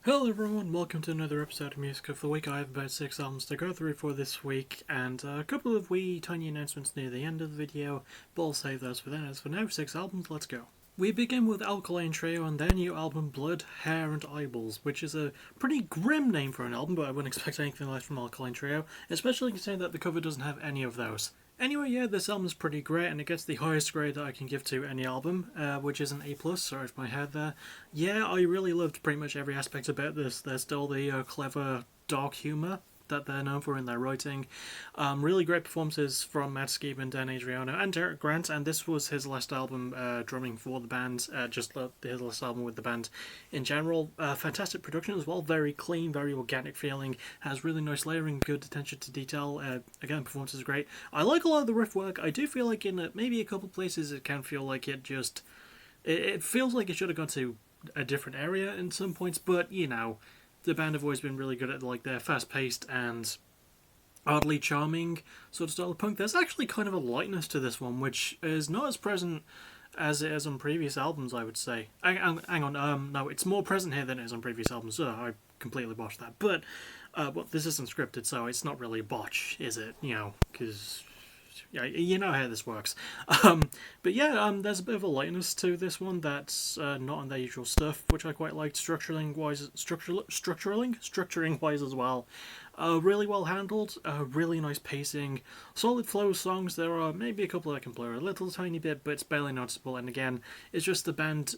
Hello everyone, welcome to another episode of Music of the Week. I have about 6 albums to go through for this week, and a couple of wee tiny announcements near the end of the video, but I'll save those for then. As for now, 6 albums, let's go. We begin with Alkaline Trio and their new album Blood, Hair and Eyeballs, which is a pretty grim name for an album, but I wouldn't expect anything less from Alkaline Trio, especially considering that the cover doesn't have any of those. Anyway, yeah, this album is pretty great, and it gets the highest grade that I can give to any album, which is an A+, sorry for my head there. Yeah, I really loved pretty much every aspect about this. There's still the clever, dark humour that they're known for in their writing. Really great performances from Matt Skiba and Dan Adriano and Derek Grant, and this was his last album drumming for the band, his last album with the band in general. Fantastic production as well, very clean, very organic feeling, has really nice layering, good attention to detail. Again, performance is great. I like a lot of the riff work. I do feel like in maybe a couple places it can feel like it feels like it should have gone to a different area in some points, but you know, the band have always been really good at like their fast-paced and oddly charming sort of style of punk. There's actually kind of a lightness to this one, which is not as present as it is on previous albums, I would say. Hang on, no, it's more present here than it is on previous albums. I completely botched that. But, well, this isn't scripted, so it's not really a botch, is it? You know, because yeah, you know how this works. But yeah, there's a bit of a lightness to this one that's not on their usual stuff, which I quite liked. Structuring wise as well. Really well handled, really nice pacing, solid flow of songs. There are maybe a couple that can blur a little tiny bit, but it's barely noticeable. And again, it's just the band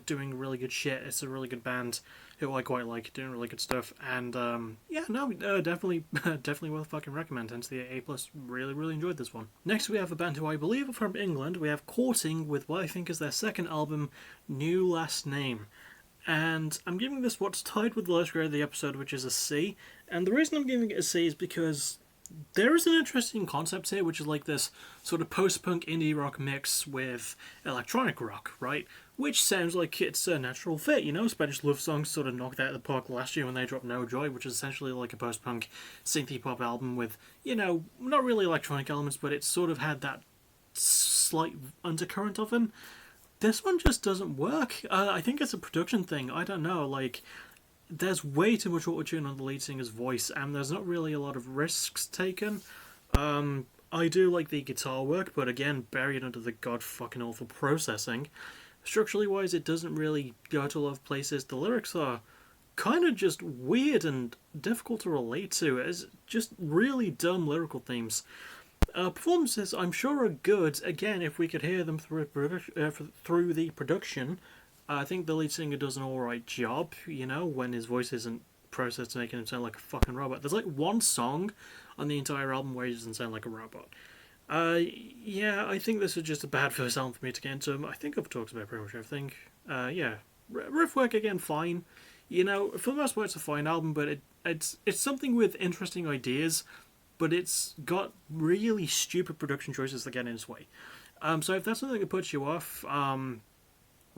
doing really good shit. It's a really good band who I quite like, doing really good stuff. And yeah, no, definitely worth fucking recommend. Hence the A+. Really enjoyed this one. Next we have a band who I believe are from England. We have Courting with what I think is their second album, New Last Name. And I'm giving this what's tied with the lowest grade of the episode, which is a C. And the reason I'm giving it a C is because there is an interesting concept here, which is like this sort of post-punk indie rock mix with electronic rock, right? Which sounds like it's a natural fit, you know? Spanish Love Songs sort of knocked that out of the park last year when they dropped No Joy, which is essentially like a post-punk synthy pop album with, you know, not really electronic elements, but it sort of had that slight undercurrent of them. This one just doesn't work. I think it's a production thing. I don't know. Like, there's way too much autotune on the lead singer's voice, and there's not really a lot of risks taken. I do like the guitar work, but again, buried under the god fucking awful processing. Structurally wise, it doesn't really go to a lot of places. The lyrics are kind of just weird and difficult to relate to. It's just really dumb lyrical themes. Performances, I'm sure, are good. Again, if we could hear them through the production, I think the lead singer does an alright job, you know, when his voice isn't processed making him sound like a fucking robot. There's like one song on the entire album where he doesn't sound like a robot. Yeah, I think this is just a bad first album for me to get into. I think I've talked about pretty much everything. Yeah. Riff work, again, fine. You know, for the most part, it's a fine album, but it's something with interesting ideas, but it's got really stupid production choices that get in its way. So if that's something that puts you off,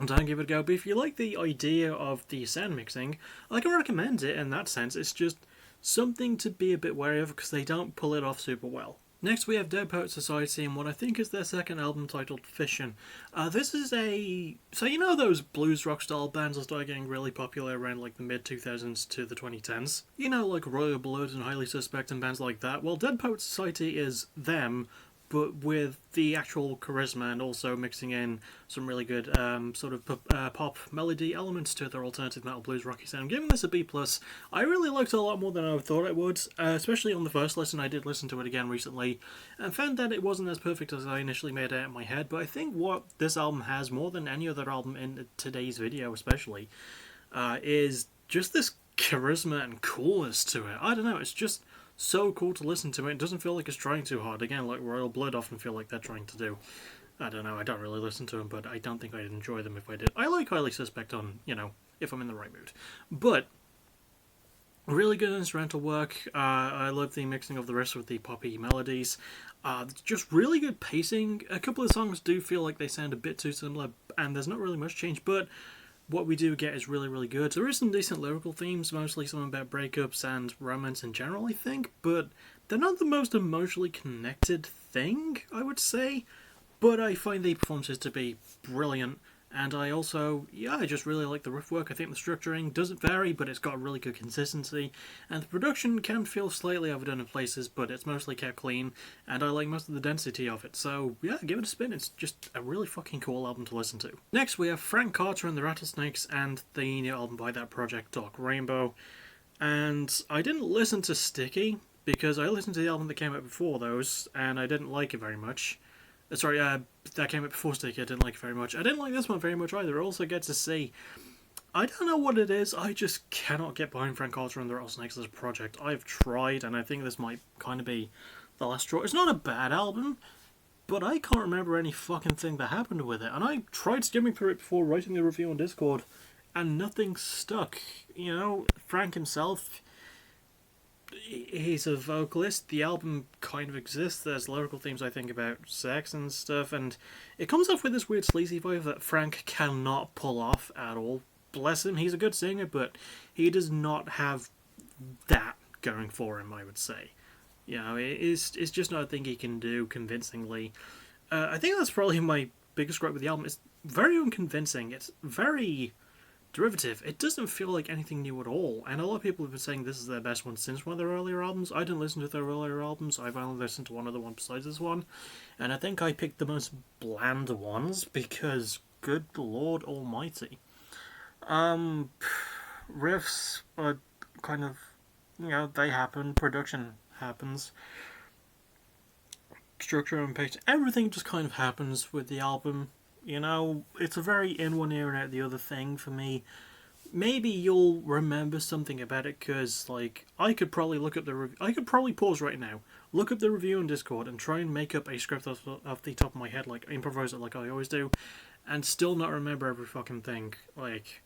don't give it a go. But if you like the idea of the sound mixing, I can recommend it in that sense. It's just something to be a bit wary of because they don't pull it off super well. Next we have Dead Poets Society and what I think is their second album titled Fission. This is so you know those blues rock style bands that started getting really popular around like the mid 2000s to the 2010s? You know, like Royal Blood and Highly Suspect and bands like that? Well, Dead Poets Society is them, but with the actual charisma and also mixing in some really good sort of pop melody elements to their alternative metal blues rocky sound. I'm giving this a B+. I really liked it a lot more than I thought I would, especially on the first listen. I did listen to it again recently and found that it wasn't as perfect as I initially made it in my head, but I think what this album has more than any other album in today's video especially is just this charisma and coolness to it. I don't know, it's just so cool to listen to it. It doesn't feel like it's trying too hard. Again, like Royal Blood often feel like they're trying to do. I don't know, I don't really listen to them, but I don't think I'd enjoy them if I did. I like Highly Suspect on, you know, if I'm in the right mood. But really good instrumental work. I love the mixing of the rest with the poppy melodies. Just really good pacing. A couple of songs do feel like they sound a bit too similar, and there's not really much change, but what we do get is really good. There is some decent lyrical themes, mostly some about breakups and romance in general, I think, but they're not the most emotionally connected thing, I would say. But I find the performances to be brilliant And I also, yeah, I just really like the riff work. I think the structuring doesn't vary, but it's got really good consistency. And the production can feel slightly overdone in places, but it's mostly kept clean. And I like most of the density of it. So, yeah, give it a spin. It's just a really fucking cool album to listen to. Next, we have Frank Carter and the Rattlesnakes and the new album by that project, Dark Rainbow. And I didn't listen to Sticky, because I listened to the album that came out before those, and I didn't like it very much. Sorry, that came out before Sticky. I didn't like it very much. I didn't like this one very much either. I also get to see. I don't know what it is. I just cannot get behind Frank Carter and the Rattlesnakes as a project. I've tried, and I think this might kind of be the last straw. It's not a bad album, but I can't remember any fucking thing that happened with it. And I tried skimming through it before writing the review on Discord, and nothing stuck. You know, Frank himself, he's a vocalist. The album kind of exists. There's lyrical themes, I think, about sex and stuff, and it comes off with this weird sleazy vibe that Frank cannot pull off at all. Bless him, he's a good singer, but he does not have that going for him, I would say. You know, it's just not a thing he can do convincingly. I think that's probably my biggest gripe with the album. It's very unconvincing. It's very derivative. It doesn't feel like anything new at all, and a lot of people have been saying this is their best one since one of their earlier albums. I didn't listen to their earlier albums. I've only listened to one other one besides this one, and I think I picked the most bland ones because, good lord almighty. Riffs are kind of, you know, they happen. Production happens. Structure and pace, everything just kind of happens with the album. You know, it's a very in one ear and out the other thing for me. Maybe you'll remember something about it, because, like, I could probably look up the I could probably pause right now, look up the review on Discord, and try and make up a script off the top of my head, like, improvise it like I always do, and still not remember every fucking thing. Like,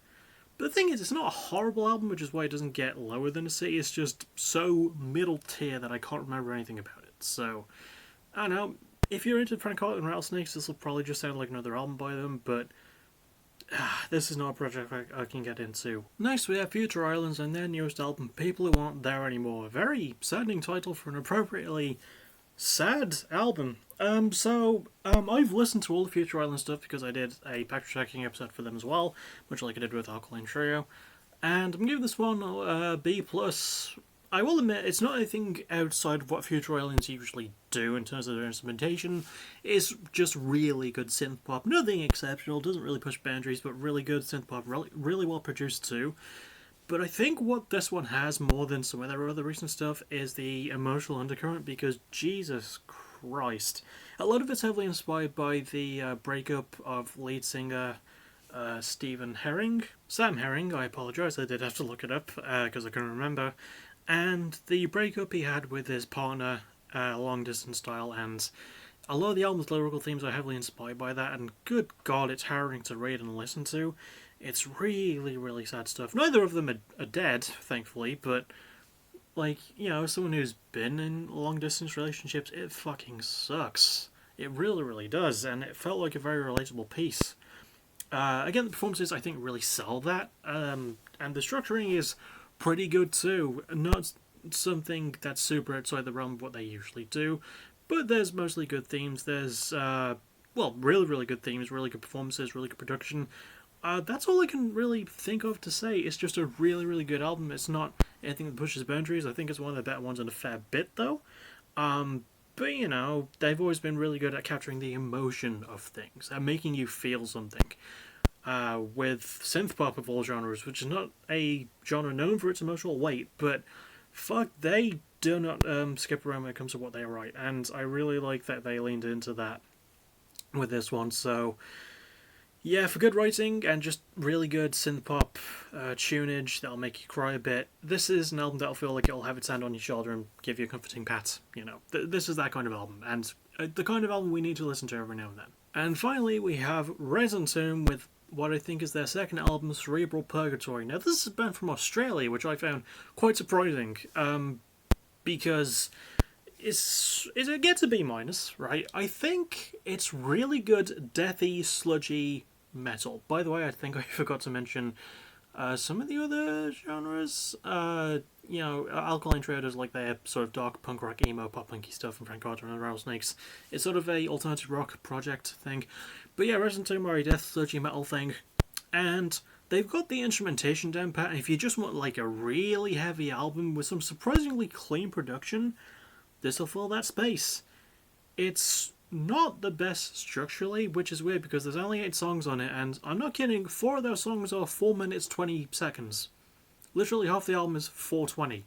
but the thing is, it's not a horrible album, which is why it doesn't get lower than a C. It's just so middle tier that I can't remember anything about it. So, I don't know. If you're into Frank Carter and Rattlesnakes, this will probably just sound like another album by them, but this is not a project I can get into. Next, we have Future Islands and their newest album, People Who Aren't There Anymore. A very saddening title for an appropriately sad album. I've listened to all the Future Island stuff because I did a backtracking episode for them as well, much like I did with Alkaline Trio, and I'm giving this one a B+. I will admit, it's not anything outside of what Future Islands usually do in terms of their instrumentation. It's just really good synth pop. Nothing exceptional, doesn't really push boundaries, but really good synth pop, really well produced too. But I think what this one has more than some of their other recent stuff is the emotional undercurrent, because Jesus Christ. A lot of it's heavily inspired by the breakup of lead singer Sam Herring, I apologise, I did have to look it up because I couldn't remember. And the breakup he had with his partner, long distance style, and a lot of the album's lyrical themes are heavily inspired by that, and good god, it's harrowing to read and listen to. It's really, really sad stuff. Neither of them are dead, thankfully, but, like, you know, someone who's been in long distance relationships, it fucking sucks. It really, really does, and it felt like a very relatable piece. Again, the performances, I think, really sell that, and the structuring is pretty good too. Not something that's super outside the realm of what they usually do, but there's mostly good themes. There's, really, really good themes, really good performances, really good production. That's all I can really think of to say. It's just a really, really good album. It's not anything that pushes boundaries. I think it's one of the better ones in a fair bit, though. But, you know, they've always been really good at capturing the emotion of things and making you feel something. With synth pop of all genres, which is not a genre known for its emotional weight, but fuck, they do not skip around when it comes to what they write, and I really like that they leaned into that with this one. So yeah, for good writing and just really good synth pop tunage that'll make you cry a bit, this is an album that'll feel like it'll have its hand on your shoulder and give you a comforting pat. You know, this is that kind of album, and the kind of album we need to listen to every now and then. And finally, we have Resin Tomb with what I think is their second album, Cerebral Purgatory. Now, this is a band from Australia, which I found quite surprising, because it gets a B-, right? I think it's really good, deathy, sludgy metal. By the way, I think I forgot to mention Some of the other genres, Alkaline Trio does like their sort of dark punk rock, emo, pop punky stuff, and Frank Carter and the Rattlesnakes. It's sort of a alternative rock project thing. But yeah, Resident Evil Mario Death, sludgy metal thing. And they've got the instrumentation down pat. If you just want like a really heavy album with some surprisingly clean production, this will fill that space. It's not the best structurally, which is weird because there's only 8 songs on it, and I'm not kidding, 4 of those songs are 4 minutes 20 seconds. Literally half the album is 4:20.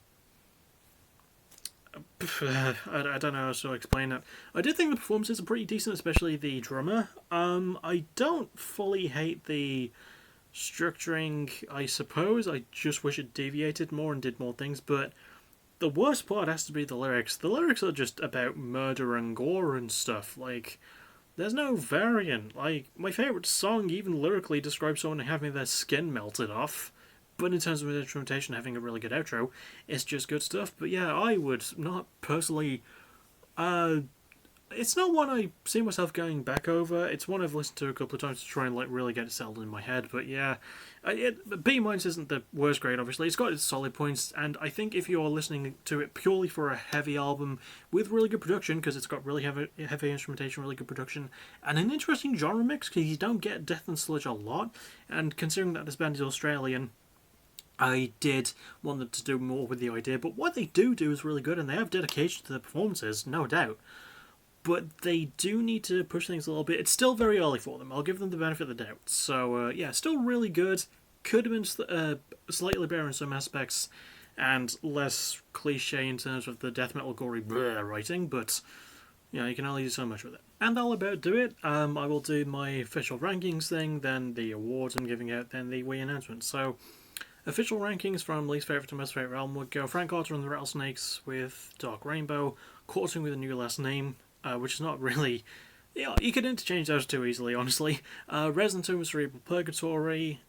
I don't know how to explain it. I did think the performances are pretty decent, especially the drummer. I don't fully hate the structuring, I suppose. I just wish it deviated more and did more things, but the worst part has to be the lyrics. The lyrics are just about murder and gore and stuff. Like, there's no variant. Like, my favourite song, even lyrically, describes someone having their skin melted off. But in terms of instrumentation, having a really good outro, it's just good stuff. But yeah, I would not personally. It's not one I see myself going back over. It's one I've listened to a couple of times to try and like really get it settled in my head. But yeah, B- isn't the worst grade. Obviously, it's got its solid points, and I think if you're listening to it purely for a heavy album with really good production, because it's got really heavy instrumentation, really good production, and an interesting genre mix, because you don't get death and sludge a lot, and considering that this band is Australian, I did want them to do more with the idea, but what they do is really good, and they have dedication to the performances, no doubt. But they do need to push things a little bit. It's still very early for them. I'll give them the benefit of the doubt. So, yeah, still really good. Could have been slightly better in some aspects, and less cliche in terms of the death metal gory writing, but you can only do so much with it. And that'll about do it. I will do my official rankings thing, then the awards I'm giving out, then the Wii announcement. So, official rankings from least favourite to most favourite album would go Frank Carter and the Rattlesnakes with Dark Rainbow, Courting with a New Last Name, which is not really. You could interchange those two easily, honestly. Resident Evil Cerebral Purgatory,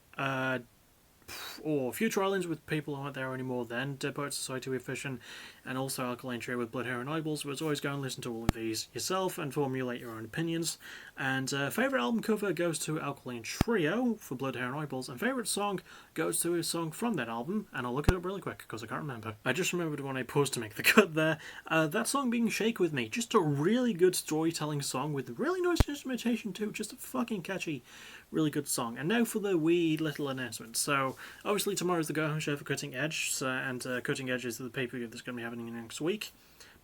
or Future Islands with people who aren't there anymore, then Dead Poets Society with Fission, and also Alkaline Trio with Blood, Hair and Eyeballs. But as always, go and listen to all of these yourself and formulate your own opinions. And favourite album cover goes to Alkaline Trio for Blood, Hair and Eyeballs, and favourite song goes to a song from that album, and I'll look it up really quick because I can't remember. I just remembered when I paused to make the cut there. That song being Shake With Me, just a really good storytelling song with really nice instrumentation too, just a fucking catchy, really good song. And now for the wee little announcement. So, obviously tomorrow's the Go Home Show for Cutting Edge, and Cutting Edge is the pay-per-view that's going to be happening next week.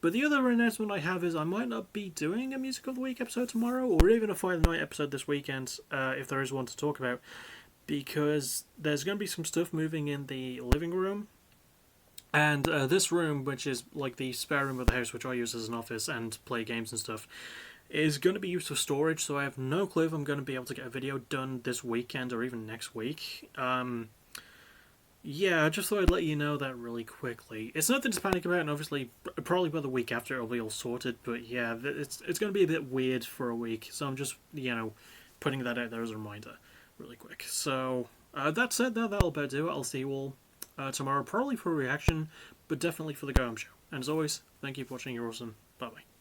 But the other announcement I have is I might not be doing a Music of the Week episode tomorrow, or even a Fire the Night episode this weekend, if there is one to talk about, because there's going to be some stuff moving in the living room. And this room, which is like the spare room of the house, which I use as an office and play games and stuff, is going to be used for storage, so I have no clue if I'm going to be able to get a video done this weekend or even next week. Yeah, I just thought I'd let you know that really quickly. It's nothing to panic about, and obviously, probably by the week after it'll be all sorted, but yeah, it's going to be a bit weird for a week, so I'm just, putting that out there as a reminder really quick. So, that said, that'll about do it. I'll see you all tomorrow, probably for a reaction, but definitely for the Go Home Show. And as always, thank you for watching. You're awesome. Bye-bye.